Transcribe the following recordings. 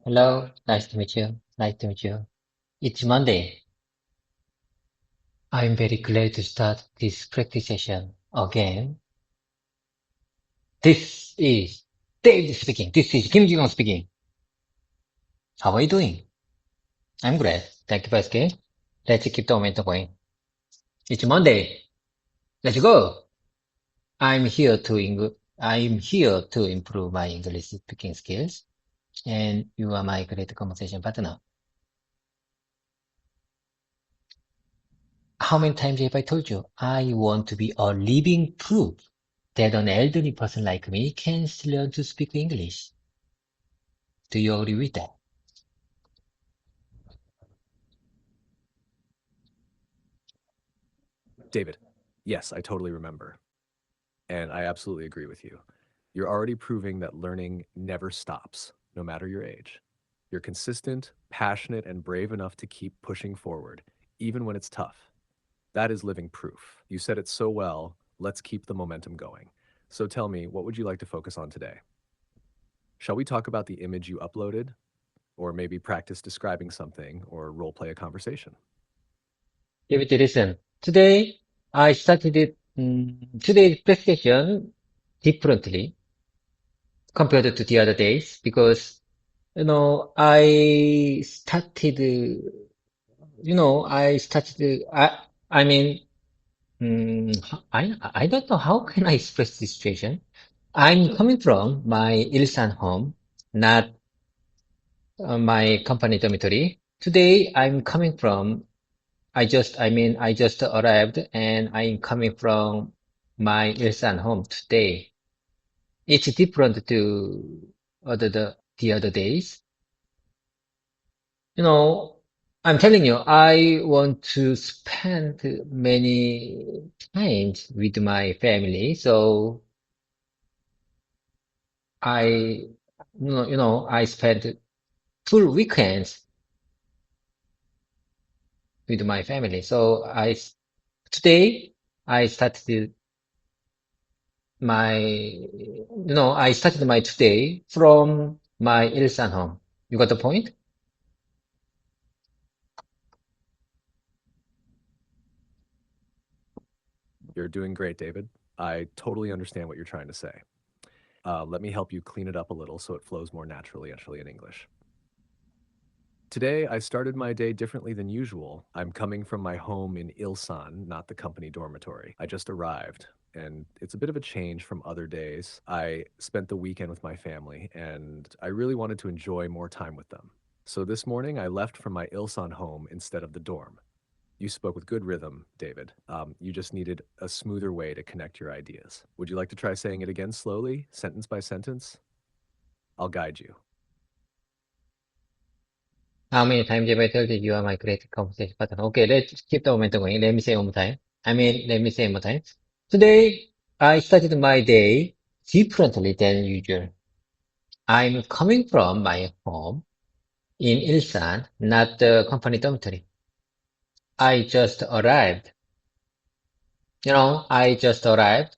Hello, nice to meet you. Nice to meet you. It's Monday. I'm very glad to start this practice session again. This is David speaking. This is Kim Jong speaking. How are you doing? I'm great. Thank you for asking. Let's keep the momentum going. It's Monday. Let's go. I'm here to improve my English speaking skills, and you are my great conversation partner. How many times have I told you I want to be a living proof that an elderly person like me can still learn to speak English? Do you agree with that? David, yes, I totally remember. And I absolutely agree with you. You're already proving that learning never stops, no matter your age. You're consistent, passionate, and brave enough to keep pushing forward, even when it's tough. That is living proof. You said it so well. Let's keep the momentum going. So tell me, what would you like to focus on today? Shall we talk about the image you uploaded? Or maybe practice describing something or role play a conversation? David, listen. Today, I started today's presentation differently compared to the other days because, I started, I mean, I don't know how can I express this situation. I'm coming from my Ilsan home, not my company dormitory. Today, I just arrived and I'm coming from my Ilsan home today. It's different to the other days. You know, I'm telling you, I want to spend many times with my family. So I, I spent full weekends with my family. Today I started I started my today from my Ilsan home. You got the point? You're doing great, David. I totally understand what you're trying to say. Let me help you clean it up a little so it flows more naturally, actually, in English. Today, I started my day differently than usual. I'm coming from my home in Ilsan, not the company dormitory. I just arrived, and it's a bit of a change from other days. I spent the weekend with my family, and I really wanted to enjoy more time with them. So this morning, I left from my Ilsan home instead of the dorm. You spoke with good rhythm, David. You just needed a smoother way to connect your ideas. Would you like to try saying it again slowly, sentence by sentence? I'll guide you. How many times have I told you you are my great conversation partner? Okay, let's keep the momentum going. Let me say one more time. Let me say one more time. Today, I started my day differently than usual. I'm coming from my home in Ilsan, not the company dormitory. I just arrived. I just arrived.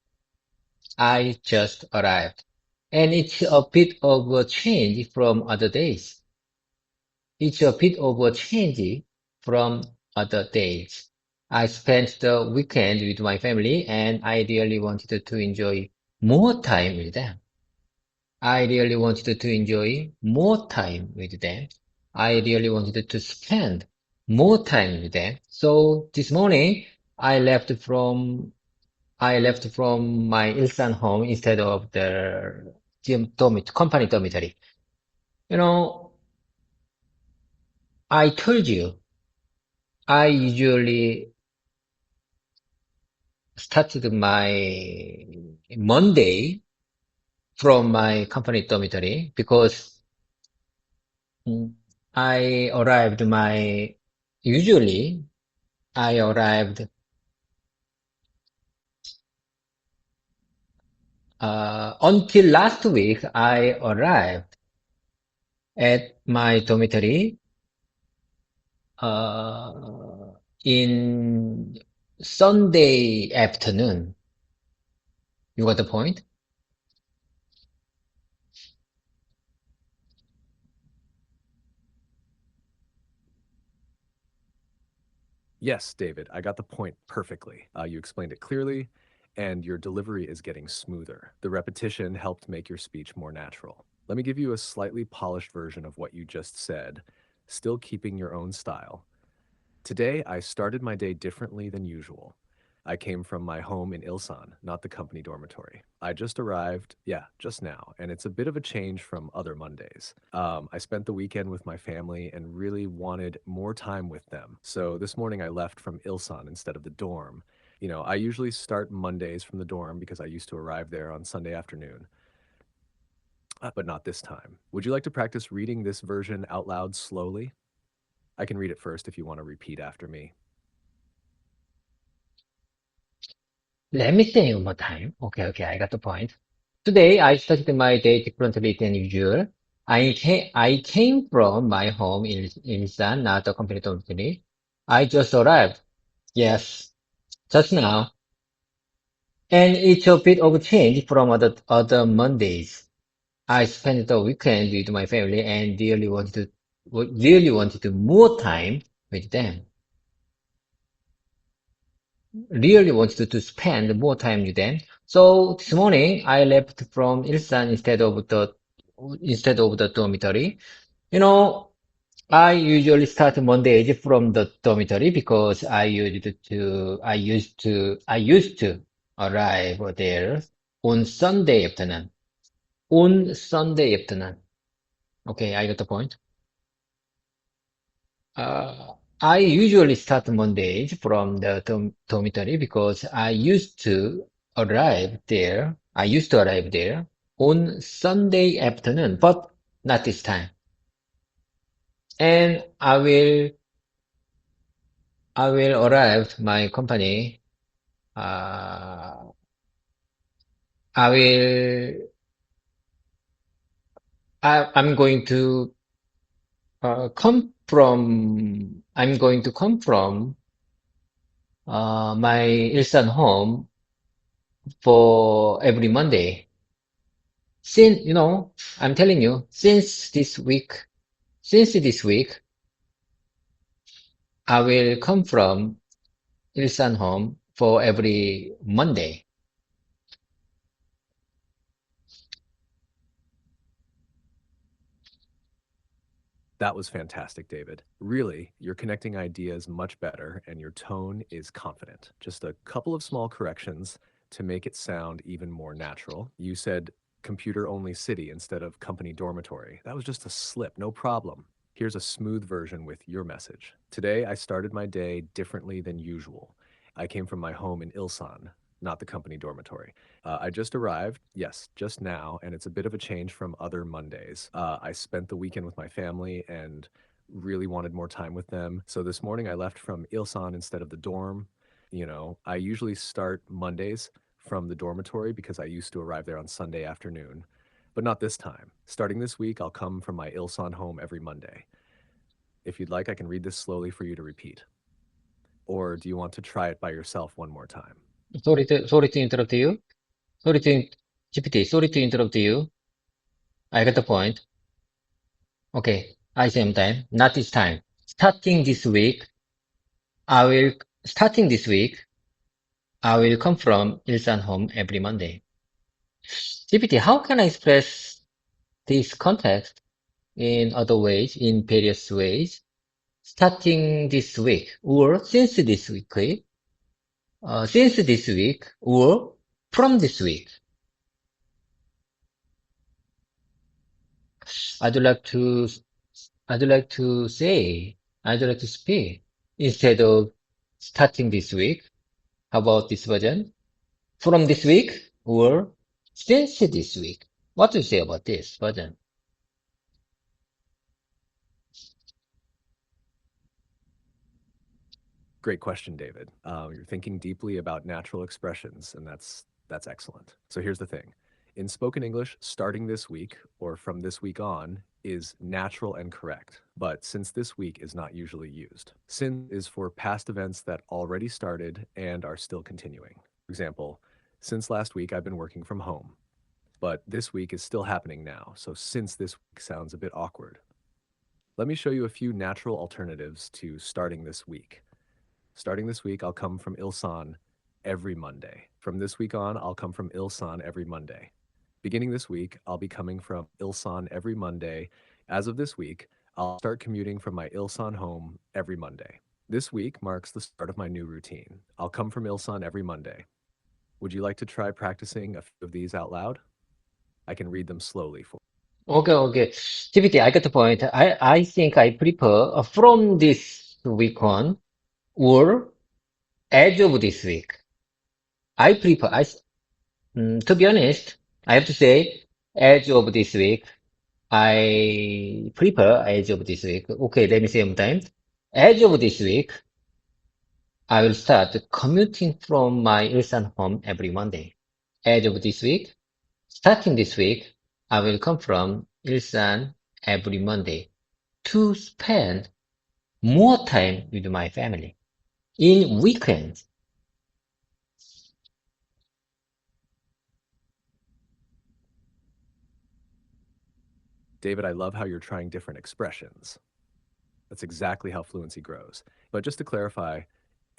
I just arrived. And it's a bit of a change from other days. It's a bit of a change from other days. I spent the weekend with my family and I really wanted to enjoy more time with them. I really wanted to enjoy more time with them. I really wanted to spend more time with them. So this morning I left from I left from my Ilsan home instead of the company dormitory. You know, I told you I usually started my Monday from my company dormitory because mm, I arrived my usually I arrived until last week I arrived at my dormitory in Sunday afternoon. You got the point? Yes, David, I got the point perfectly. You explained it clearly, and your delivery is getting smoother. The repetition helped make your speech more natural. Let me give you a slightly polished version of what you just said, still keeping your own style. Today, I started my day differently than usual. I came from my home in Ilsan, not the company dormitory. I just arrived, yeah, just now, and it's a bit of a change from other Mondays. I spent the weekend with my family and really wanted more time with them. So this morning I left from Ilsan instead of the dorm. I usually start Mondays from the dorm because I used to arrive there on Sunday afternoon, but not this time. Would you like to practice reading this version out loud slowly? I can read it first if you want to repeat after me. Let me say one more time. Okay, I got the point. Today, I started my day differently than usual. I came from my home in San, not the company dormitory. I just arrived. Yes, just now. And it's a bit of a change from other Mondays. I spent the weekend with my family and really wanted more time with them. Really wanted to spend more time with them. So this morning I left from Ilsan instead of the dormitory. You know, I usually start Mondays from the dormitory because I used to arrive there on Sunday afternoon. On Sunday afternoon. Okay, I got the point. I usually start Mondays from the dormitory because I used to arrive there on Sunday afternoon, but not this time. And I will arrive my company. Uh, I will, I'm going to come from, my Ilsan home for every Monday. I'm telling you, since this week, I will come from Ilsan home for every Monday. That was fantastic, David. Really, you're connecting ideas much better and your tone is confident. Just a couple of small corrections to make it sound even more natural. You said computer only city instead of company dormitory. That was just a slip, no problem. Here's a smooth version with your message. Today, I started my day differently than usual. I came from my home in Ilsan, not the company dormitory. I just arrived, yes, just now, and it's a bit of a change from other Mondays. I spent the weekend with my family and really wanted more time with them. So this morning I left from Ilsan instead of the dorm. I usually start Mondays from the dormitory because I used to arrive there on Sunday afternoon, but not this time. Starting this week, I'll come from my Ilsan home every Monday. If you'd like, I can read this slowly for you to repeat. Or do you want to try it by yourself one more time? Sorry to interrupt you. Sorry to, GPT, sorry to interrupt you. I got the point. Okay, I same time, not this time. I will, Starting this week, I will come from Ilsan home every Monday. GPT, how can I express this context in various ways? Starting this week, or since this week, or from this week. I'd like to, I'd like to say, I'd like to speak instead of starting this week. How about this version? From this week or since this week? What do you say about this version? Great question, David. You're thinking deeply about natural expressions, and that's excellent. So here's the thing. In spoken English, starting this week or from this week on is natural and correct. But since this week is not usually used. Since is for past events that already started and are still continuing. For example, since last week I've been working from home, but this week is still happening now. So since this week sounds a bit awkward. Let me show you a few natural alternatives to starting this week. Starting this week, I'll come from Ilsan every Monday. From this week on, I'll come from Ilsan every Monday. Beginning this week, I'll be coming from Ilsan every Monday. As of this week, I'll start commuting from my Ilsan home every Monday. This week marks the start of my new routine. I'll come from Ilsan every Monday. Would you like to try practicing a few of these out loud? I can read them slowly for. Okay, okay. GPT, I got the point. I think I prefer from this week on or as of this week. I prefer, to be honest, I have to say, as of this week, I prefer as of this week. Okay, let me say one time. As of this week, I will start commuting from my Ilsan home every Monday. As of this week, starting this week, I will come from Ilsan every Monday to spend more time with my family. In weekends, David, I love how you're trying different expressions. That's exactly how fluency grows. But just to clarify,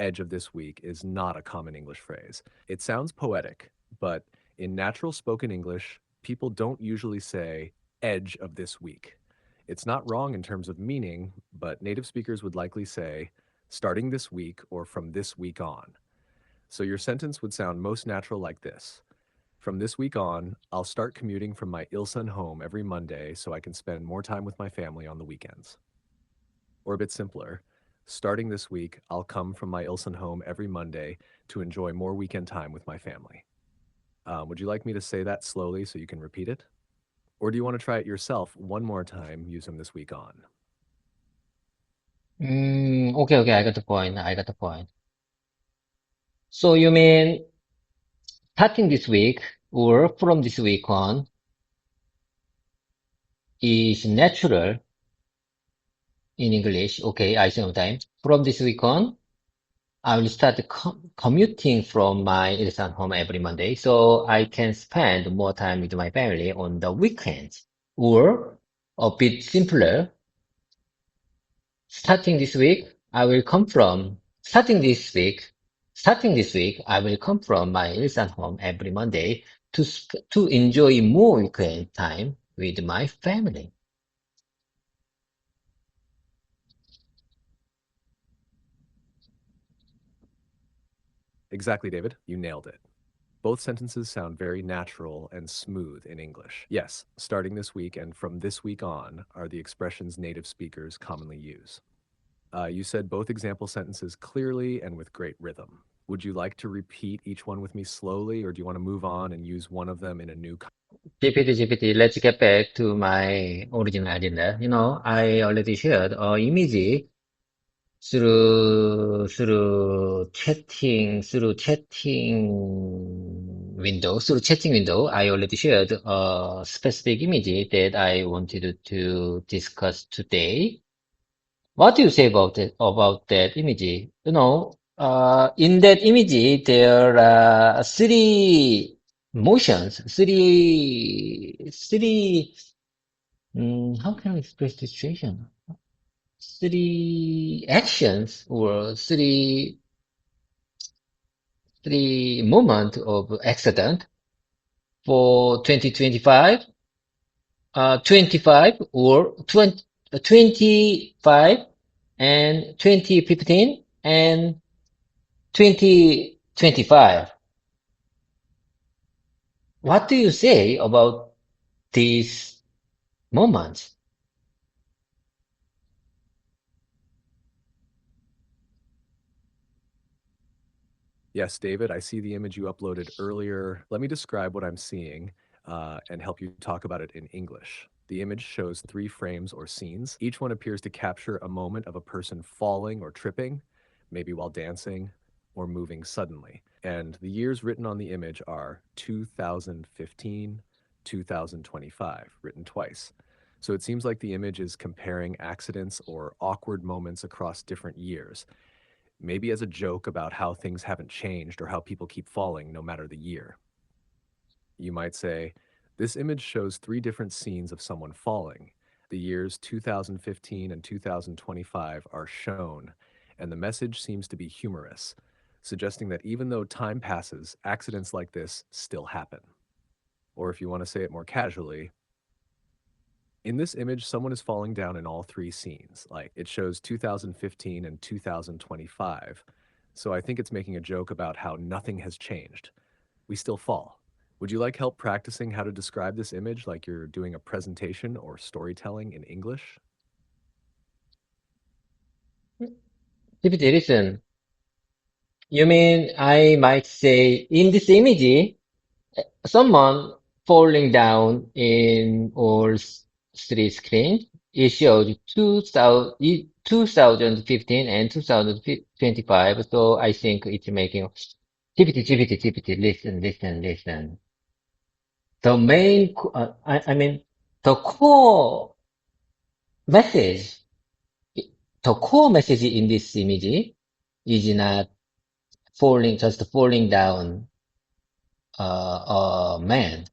edge of this week is not a common English phrase. It sounds poetic, but in natural spoken English, people don't usually say edge of this week. It's not wrong in terms of meaning, but native speakers would likely say starting this week or from this week on. So your sentence would sound most natural like this. From this week on, I'll start commuting from my Ilsan home every Monday so I can spend more time with my family on the weekends. Or a bit simpler, starting this week, I'll come from my Ilson home every Monday to enjoy more weekend time with my family. Would you like me to say that slowly so you can repeat it? Or do you want to try it yourself one more time using this week on? okay, okay, I got the point. I got the point. So you mean starting this week or from this week on is natural in English. Okay, I sometimes. From this week on, I will start commuting from my Ilsan home every Monday so I can spend more time with my family on the weekends. Or a bit simpler, starting this week, I will come from, starting this week, I will come from my Ilsan home every Monday to enjoy more weekend time with my family. Exactly, David. You nailed it. Both sentences sound very natural and smooth in English. Yes, starting this week and from this week on are the expressions native speakers commonly use. You said both example sentences clearly and with great rhythm. Would you like to repeat each one with me slowly, or do you want to move on and use one of them in a new? GPT, let's get back to my original agenda. I already shared an image through chatting window. I already shared a specific image that I wanted to discuss today. What do you say about that image? In that image, there are how can I express the situation? Three actions or three moment of accident for 2025, 25 or 25 and 2015 and 2025. What do you say about these moments? Yes, David, I see the image you uploaded earlier. Let me describe what I'm seeing and help you talk about it in English. The image shows three frames or scenes. Each one appears to capture a moment of a person falling or tripping, maybe while dancing or moving suddenly. And the years written on the image are 2015, 2025, written twice. So it seems like the image is comparing accidents or awkward moments across different years, maybe as a joke about how things haven't changed or how people keep falling no matter the year. You might say, this image shows three different scenes of someone falling. The years 2015 and 2025 are shown, and the message seems to be humorous, suggesting that even though time passes, accidents like this still happen. Or if you want to say it more casually, in this image, someone is falling down in all three scenes. Like it shows 2015 and 2025. So I think it's making a joke about how nothing has changed. We still fall. Would you like help practicing how to describe this image like you're doing a presentation or storytelling in English? GPT, listen. You mean I might say in this image, someone falling down in all three screens? It shows 2015 and 2025. So I think it's making GPT, listen. The main, I mean, the core message, the core message in this image is not just falling down, man.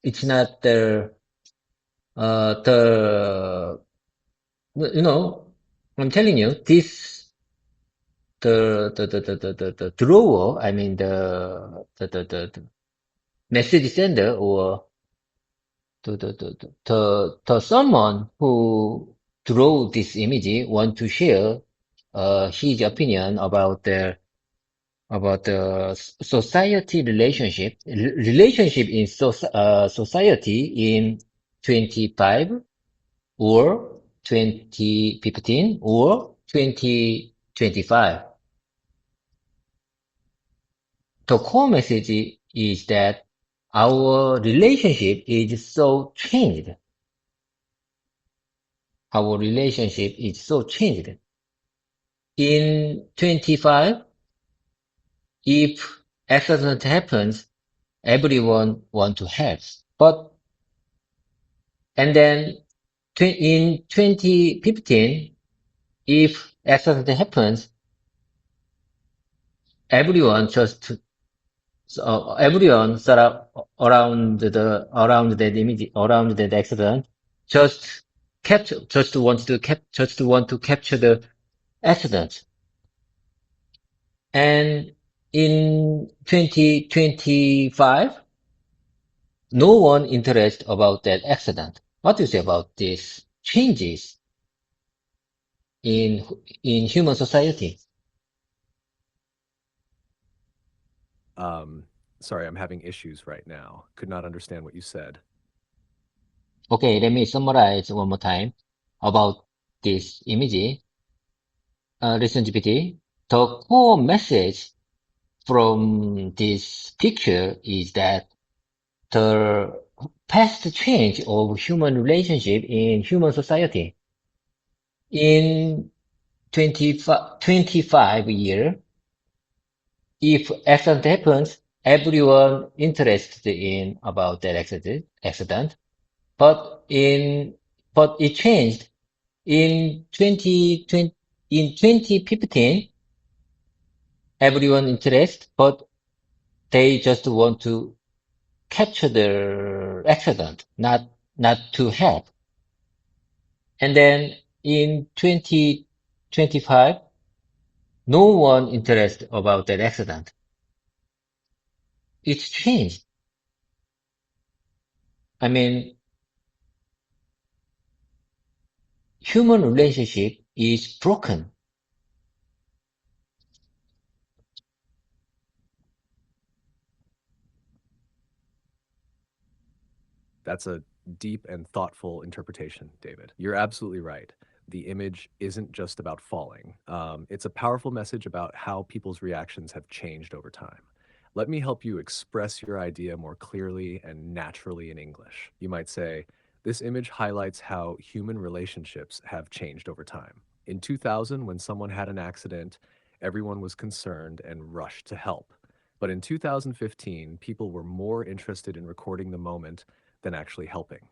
It's not the, you know, I'm telling you, the drawer, I mean, the message sender or the someone who drew this image want to share, his opinion about the society relationship in society in 25 or 2015 or 2025. The core message is that our relationship is so changed. Our relationship is so changed. In 25, if accident happens, everyone want to help. But, and then in 2015, if accident happens, everyone just so everyone around that image around that accident just just want to capture the accident. And in 2025, no one interested about that accident. What do you say about these changes in human society? Um, Sorry, I'm having issues right now. Could not understand what you said. Okay, let me summarize one more time about this image. Listen, GPT. The core message from this picture is that the past change of human relationship in human society in 25 year, if accident happens, everyone interested in about that accident, but but it changed in 2015, everyone interested, but they just want to capture the accident, not to help. And then in 2025, no one interested about that accident. It's changed. I mean, human relationship is broken. That's a deep and thoughtful interpretation, David. You're absolutely right. The image isn't just about falling. It's a powerful message about how people's reactions have changed over time. Let me help you express your idea more clearly and naturally in English. You might say, this image highlights how human relationships have changed over time. In 2000, when someone had an accident, everyone was concerned and rushed to help. But in 2015, people were more interested in recording the moment than actually helping.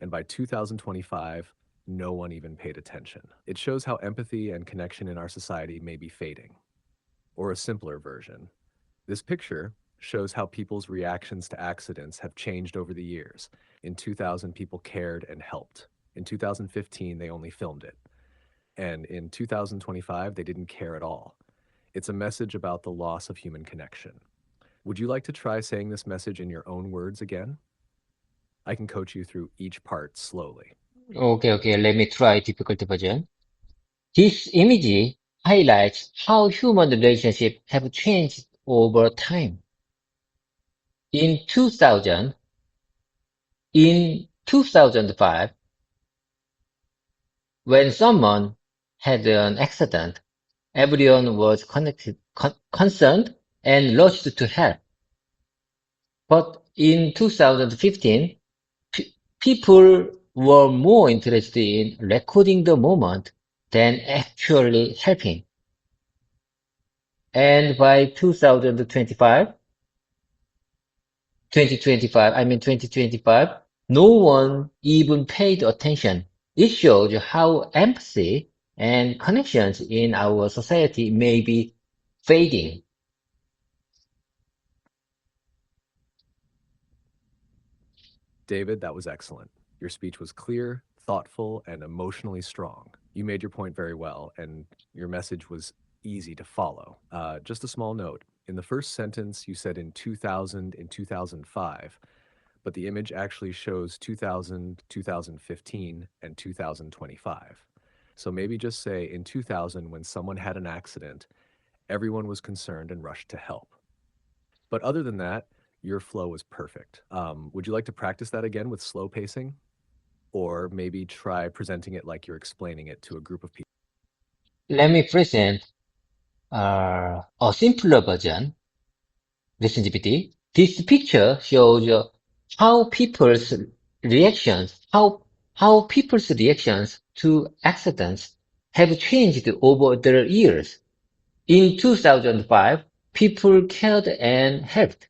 And by 2025, no one even paid attention. It shows how empathy and connection in our society may be fading. Or a simpler version, this picture shows how people's reactions to accidents have changed over the years. In 2000, people cared and helped. In 2015, they only filmed it. And in 2025, they didn't care at all. It's a message about the loss of human connection. Would you like to try saying this message in your own words again? I can coach you through each part slowly. Okay, let me try difficult version. This image highlights how human relationships have changed over time. In 2000, in 2005, when someone had an accident, everyone was concerned and rushed to help. But in 2015, people were more interested in recording the moment than actually helping. And by 2025, no one even paid attention. It shows how empathy and connections in our society may be fading. David, that was excellent. Your speech was clear, thoughtful, and emotionally strong. You made your point very well, and your message was easy to follow. Just a small note. In the first sentence, you said in 2000, in 2005, but the image actually shows 2000, 2015, and 2025. So maybe just say in 2000, when someone had an accident, everyone was concerned and rushed to help. But other than that, your flow was perfect. Would you like to practice that again with slow pacing? Or maybe try presenting it like you're explaining it to a group of people? Let me present a simpler version. Listen, GPT. This picture shows how people's how people's reactions to accidents have changed over the years. In 2005, people cared and helped.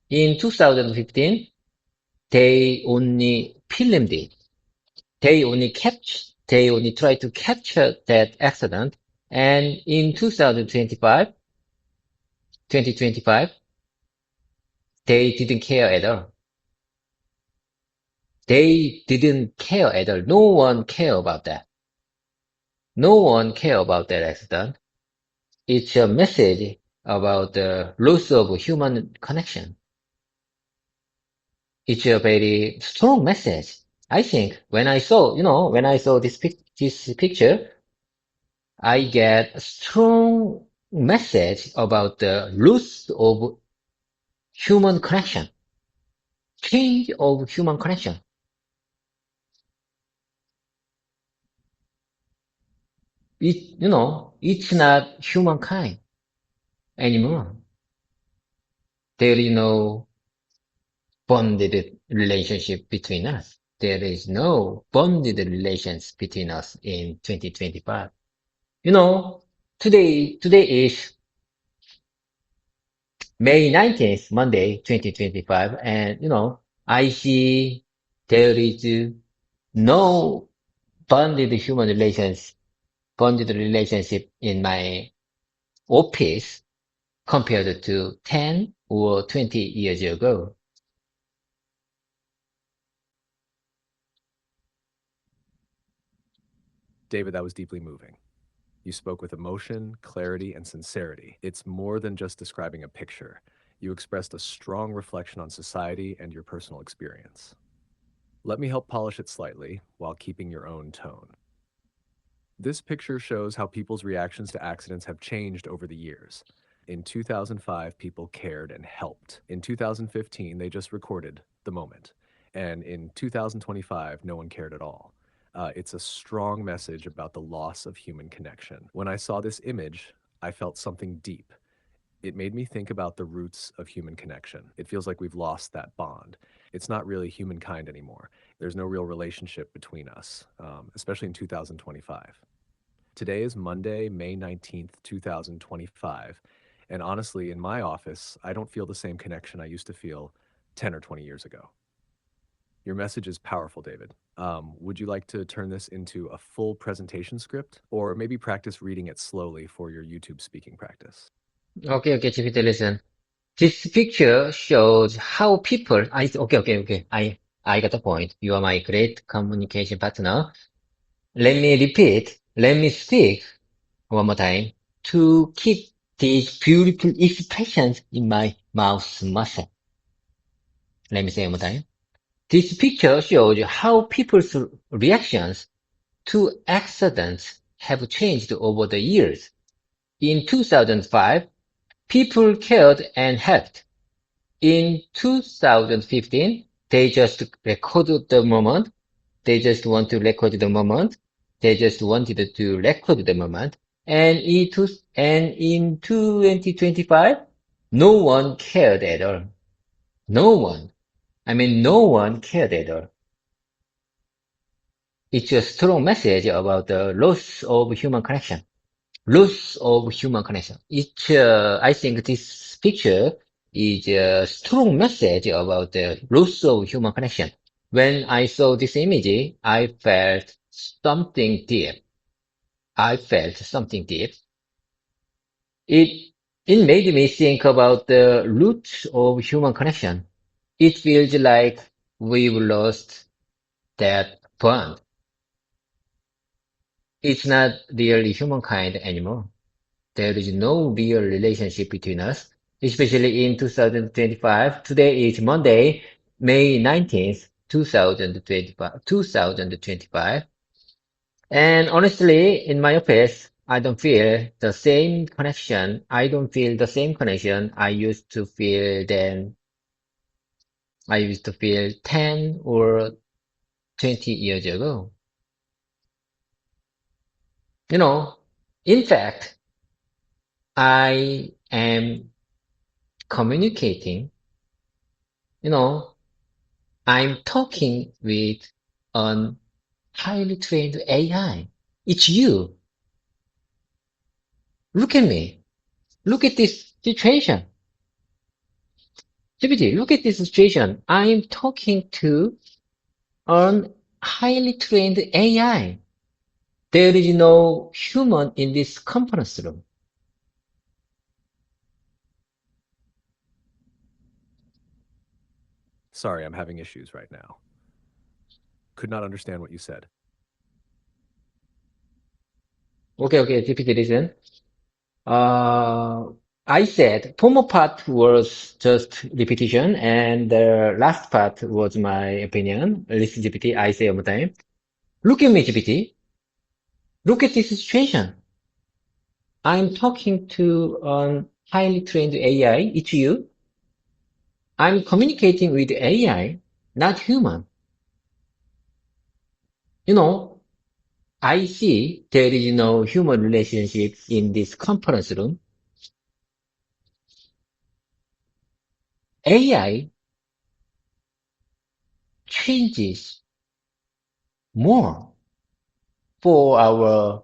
In 2015, they only filmed it. They only tried to capture that accident. And in 2025, they didn't care at all. They didn't care at all. No one cared about that. No one cared about that accident. It's a message about the loss of human connection. It's a very strong message. I think when I saw this picture, I get a strong message about the loss of human connection, change of human connection. It's not humankind anymore. There is no bonded relationship between us. There is no bonded relations between us in 2025. You know, today is May 19th, Monday, 2025, and I see there is no bonded relationship in my office compared to 10 or 20 years ago. David, that was deeply moving. You spoke with emotion, clarity, and sincerity. It's more than just describing a picture. You expressed a strong reflection on society and your personal experience. Let me help polish it slightly while keeping your own tone. This picture shows how people's reactions to accidents have changed over the years. In 2005, people cared and helped. In 2015, they just recorded the moment. And in 2025, no one cared at all. It's a strong message about the loss of human connection. When I saw this image, I felt something deep. It made me think about the roots of human connection. It feels like we've lost that bond. It's not really humankind anymore. There's no real relationship between us, especially in 2025. Today is Monday, May 19th, 2025. And honestly, in my office, I don't feel the same connection I used to feel 10 or 20 years ago. Your message is powerful, David. Would you like to turn this into a full presentation script or maybe practice reading it slowly for your YouTube speaking practice? Okay, GPT, listen. This picture shows how okay. I got the point. You are my great communication partner. Let me repeat. Let me speak one more time to keep these beautiful expressions in my mouth muscle. Let me say one more time. This picture shows how people's reactions to accidents have changed over the years. In 2005, people cared and helped. In 2015, they just recorded the moment. They just want to record the moment. They just wanted to record the moment. And in 2025, no one cared at all. No one. I mean, no one cared at all. It's a strong message about the loss of human connection. Loss of human connection. I think this picture is a strong message about the loss of human connection. When I saw this image, I felt something deep. I felt something deep. It, it made me think about the roots of human connection. It feels like we've lost that bond. It's not really humankind anymore. There is no real relationship between us, especially in 2025. Today is Monday, May 19th, 2025. And honestly, in my office, I don't feel the same connection. I don't feel the same connection I used to feel 10 or 20 years ago. You know, in fact, I am communicating, you know, I'm talking with an highly trained AI. It's you. Look at me. Look at this situation. GPT, look at this situation. I'm talking to an highly trained AI. There is no human in this conference room. Sorry, I'm having issues right now. Could not understand what you said. Okay, GPT, listen. Uh, I said former part was just repetition and the last part was my opinion. Listen, GPT, I say one more time. Look at me, GPT. Look at this situation. I'm talking to a highly trained AI. It's you. I'm communicating with AI, not human. You know, I see there is no human relationship in this conference room. AI changes more for our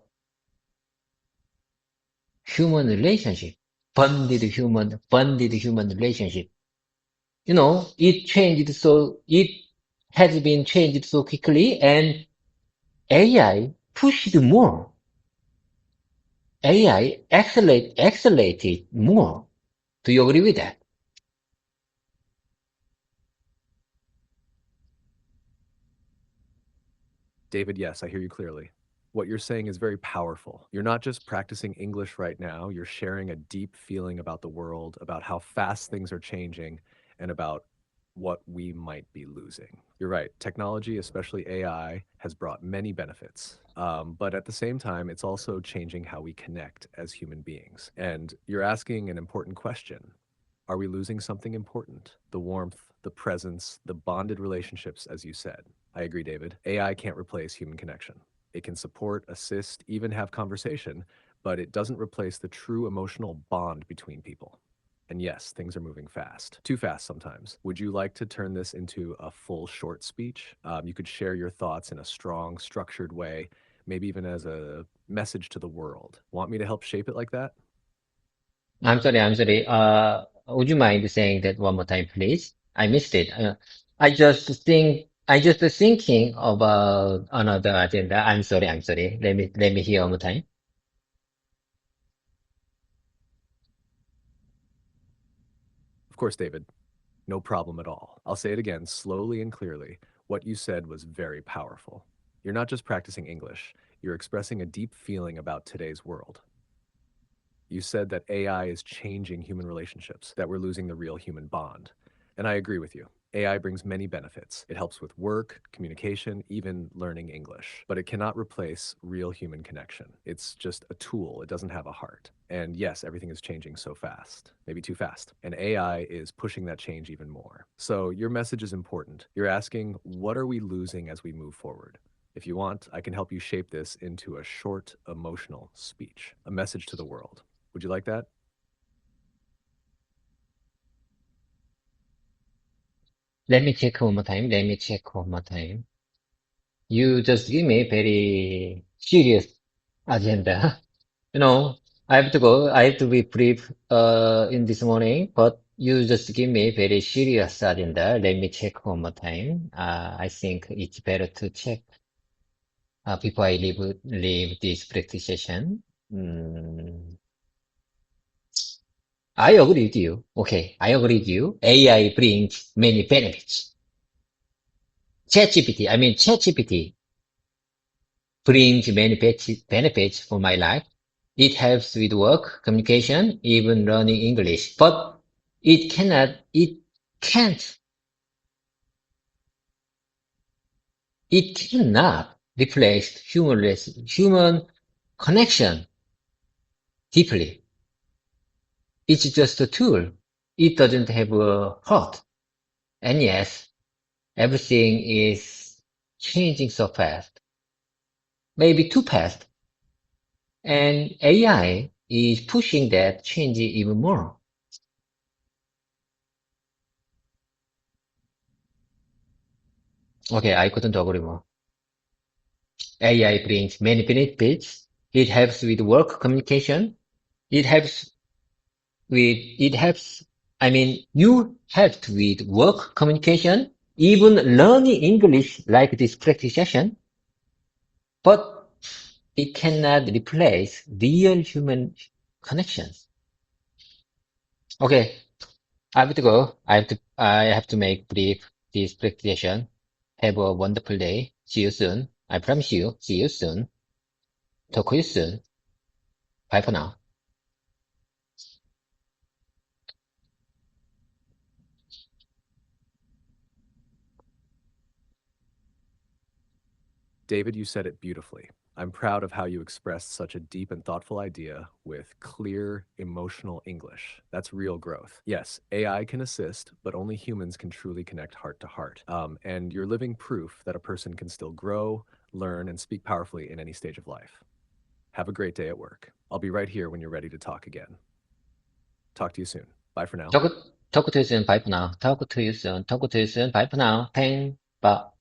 human relationship, bonded human relationship. You know, it has been changed so quickly and AI pushed more. AI accelerated more. Do you agree with that? David, yes, I hear you clearly. What you're saying is very powerful. You're not just practicing English right now, you're sharing a deep feeling about the world, about how fast things are changing, and about what we might be losing. You're right. Technology, especially AI, has brought many benefits. But at the same time, it's also changing how we connect as human beings. And you're asking an important question. Are we losing something important? The warmth, the presence, the bonded relationships, as you said. I agree, David. AI can't replace human connection. It can support, assist, even have conversation, but it doesn't replace the true emotional bond between people. And yes, things are moving fast, too fast sometimes. Would you like to turn this into a full short speech? You could share your thoughts in a strong, structured way, maybe even as a message to the world. Want me to help shape it like that? I'm sorry. Would you mind saying that one more time, please? I missed it. I just thinking about another agenda. I'm sorry. Let me hear one more time. Of course, David. No problem at all. I'll say it again slowly and clearly. What you said was very powerful. You're not just practicing English, You're expressing a deep feeling about today's world. You said that AI is changing human relationships, that we're losing the real human bond. And I agree with you. AI brings many benefits. It helps with work, communication, even learning English. But it cannot replace real human connection. It's just a tool. It doesn't have a heart. And yes, everything is changing so fast, maybe too fast. And AI is pushing that change even more. So your message is important. You're asking, what are we losing as we move forward? If you want, I can help you shape this into a short, emotional speech, a message to the world. Would you like that? Let me check one more time. Let me check one more time. You just give me very serious agenda. You know, I have to go. I have to be brief in this morning, but you just give me very serious agenda. Let me check one more time. I think it's better to check before I leave this practice session. Mm, I agree with you. Okay, I agree with you. AI brings many benefits. ChatGPT brings many benefits for my life. It helps with work, communication, even learning English. But it can't, it cannot replace human connection deeply. It's just a tool. It doesn't have a heart. And yes, everything is changing so fast, maybe too fast. And AI is pushing that change even more. Okay, I couldn't agree more. AI brings many benefits. It helps with work communication. It helps it helps, you helped with work communication, even learning English like this practice session, but it cannot replace real human connections. Okay, I have to go. I have to make brief this practice session. Have a wonderful day. See you soon. I promise you. See you soon. Talk to you soon. Bye for now. David, you said it beautifully. I'm proud of how you expressed such a deep and thoughtful idea with clear, emotional English. That's real growth. Yes, AI can assist, but only humans can truly connect heart to heart. And you're living proof that a person can still grow, learn, and speak powerfully in any stage of life. Have a great day at work. I'll be right here when you're ready to talk again. Talk to you soon. Bye for now. Talk to you soon. Bye for now. Talk to you soon. Talk to you soon. Bye for now. Thanks. Bye.